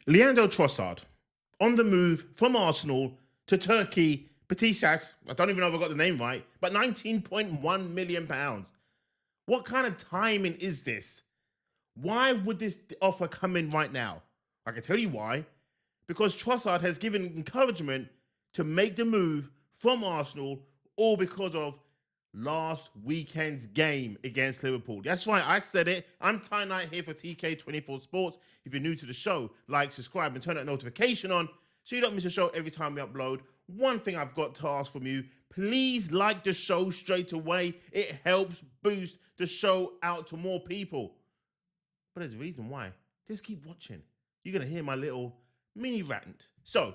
Leandro Trossard on the move from Arsenal to Turkey. Beşiktaş, I don't even know if I got the name right, but £19.1 million. What kind of timing is this? Why would this offer come in right now? I can tell you why. Because Trossard has given encouragement to make the move from Arsenal, all because of last weekend's game against Liverpool. That's right, I said it. I'm Ty Knight here for TK24 Sports. If you're new to the show, like, subscribe, and turn that notification on so you don't miss a show every time we upload. One thing I've got to ask from you, please like the show straight away. It helps boost the show out to more people. But there's a reason why. Just keep watching. You're going to hear my little mini rant. So,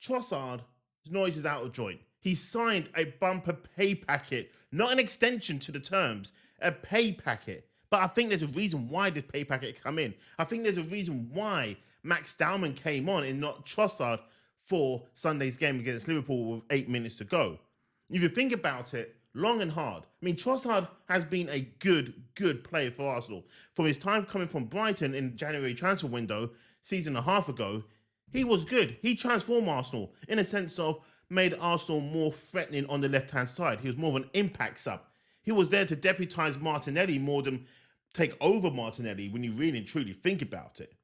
Trossard's noise is out of joint. He signed a bumper pay packet, not an extension to the terms, a pay packet. But I think there's a reason why this pay packet come in. I think there's a reason why Max Dowman came on and not Trossard for Sunday's game against Liverpool with 8 minutes to go. If you think about it, long and hard. I mean, Trossard has been a good player for Arsenal. From his time coming from Brighton in the January transfer window, season and a half ago, he was good. He transformed Arsenal in a sense of made Arsenal more threatening on the left-hand side. He was more of an impact sub. He was there to deputise Martinelli more than take over Martinelli when you really and truly think about it.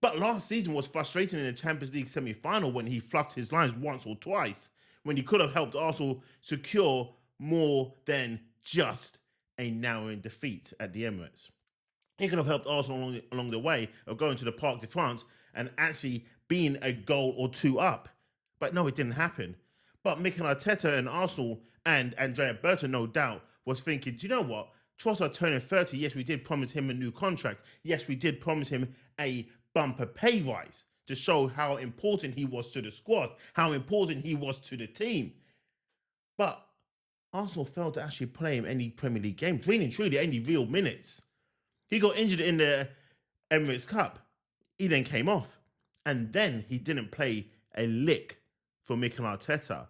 But last season was frustrating in the Champions League semi-final when he fluffed his lines once or twice, when he could have helped Arsenal secure more than just a narrowing defeat at the Emirates. He could have helped Arsenal along the way of going to the Parc de France and actually being a goal or two up. But no, it didn't happen. But Mikel Arteta and Arsenal and Andrea Berta, no doubt, was thinking, do you know what? Trossard turning 30, yes, we did promise him a new contract. Yes, we did promise him a bumper pay rise to show how important he was to the squad, how important he was to the team. But Arsenal failed to actually play him any Premier League game, really and truly, any real minutes. He got injured in the Emirates Cup. He then came off. And then he didn't play a lick for Mikel Arteta.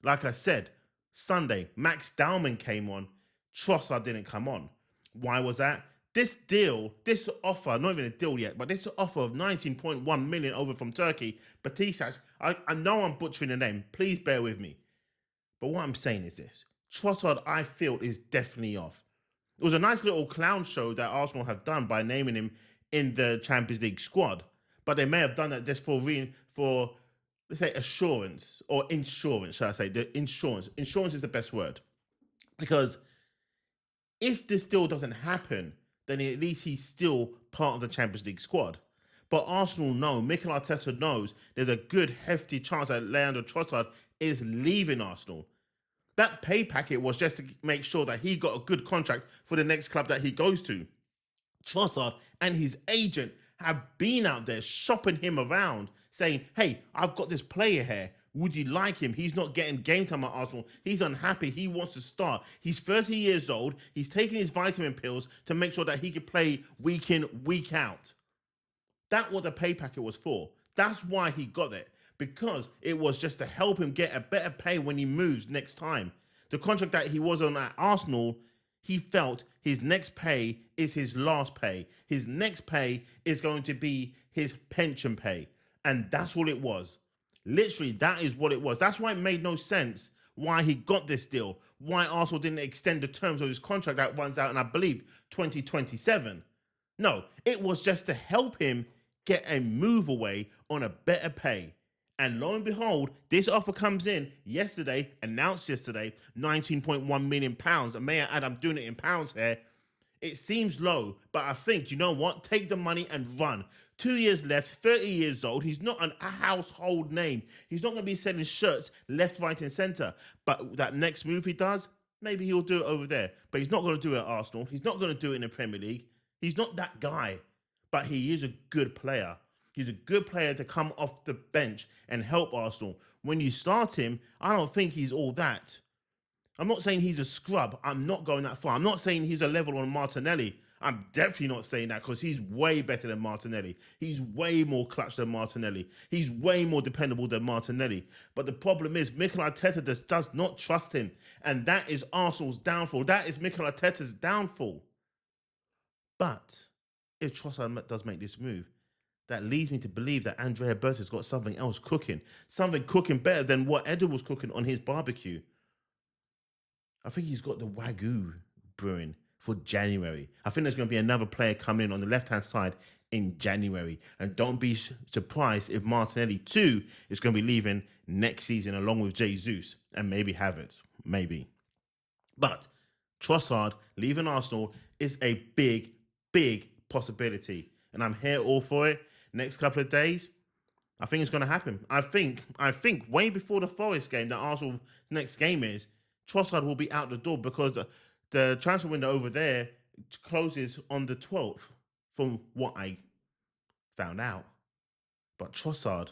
Like I said, Sunday, Max Dowman came on. Trossard didn't come on. Why was that? This deal, this offer, not even a deal yet, but this offer of 19.1 million over from Turkey, Beşiktaş, I know I'm butchering the name. Please bear with me. But what I'm saying is this. Trossard, I feel, is definitely off. It was a nice little clown show that Arsenal have done by naming him in the Champions League squad. But they may have done that just for let's say, assurance or insurance, shall I say. The insurance. Insurance is the best word. Because if this deal doesn't happen, then at least he's still part of the Champions League squad. But Arsenal know, Mikel Arteta knows, there's a good hefty chance that Leandro Trossard is leaving Arsenal. That pay packet was just to make sure that he got a good contract for the next club that he goes to. Trossard and his agent have been out there shopping him around, saying, hey, I've got this player here. Would you like him? He's not getting game time at Arsenal. He's unhappy. He wants to start. He's 30 years old. He's taking his vitamin pills to make sure that he can play week in, week out. That's what the pay packet was for. That's why he got it. Because it was just to help him get a better pay when he moves next time. The contract that he was on at Arsenal, he felt his next pay is his last pay. His next pay is going to be his pension pay. And that's all it was. Literally, that is what it was. That's why it made no sense why he got this deal. Why Arsenal didn't extend the terms of his contract that runs out in, I believe, 2027. No, it was just to help him get a move away on a better pay. And lo and behold, this offer comes in yesterday, announced yesterday, £19.1 million. And may I add, I'm doing it in pounds here. It seems low, but I think, you know what? Take the money and run. 2 years left, 30 years old. He's not a household name. He's not going to be selling shirts left, right, and centre. But that next move he does, maybe he'll do it over there. But he's not going to do it at Arsenal. He's not going to do it in the Premier League. He's not that guy. But he is a good player. He's a good player to come off the bench and help Arsenal. When you start him, I don't think he's all that. I'm not saying he's a scrub. I'm not going that far. I'm not saying he's a level on Martinelli. I'm definitely not saying that because he's way better than Martinelli. He's way more clutch than Martinelli. He's way more dependable than Martinelli. But the problem is Mikel Arteta just does not trust him. And that is Arsenal's downfall. That is Mikel Arteta's downfall. But if Trossard does make this move, that leads me to believe that Andrea Berta's got something else cooking. Something cooking better than what Edward was cooking on his barbecue. I think he's got the Wagyu brewing for January. I think there's going to be another player coming in on the left-hand side in January. And don't be surprised if Martinelli too is going to be leaving next season along with Jesus and maybe Havertz. Maybe. But Trossard leaving Arsenal is a big, big possibility. And I'm here all for it. Next couple of days, I think it's going to happen. I think way before the Forest game, that Arsenal next game is, Trossard will be out the door because the transfer window over there closes on the 12th, from what I found out. But Trossard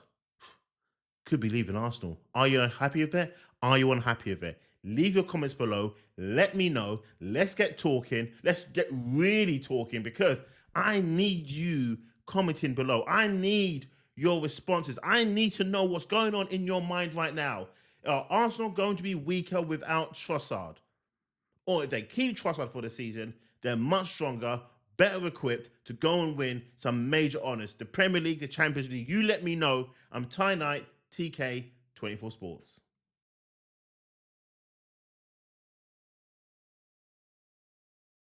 could be leaving Arsenal. Are you happy with it? Are you unhappy with it? Leave your comments below. Let me know. Let's get talking. Let's get really talking, because I need you commenting below. I need your responses. I need to know what's going on in your mind right now. Are Arsenal going to be weaker without Trossard? Or if they keep Trossard for the season, they're much stronger, better equipped to go and win some major honours. The Premier League, the Champions League. You let me know. I'm Ty Knight, TK24 Sports.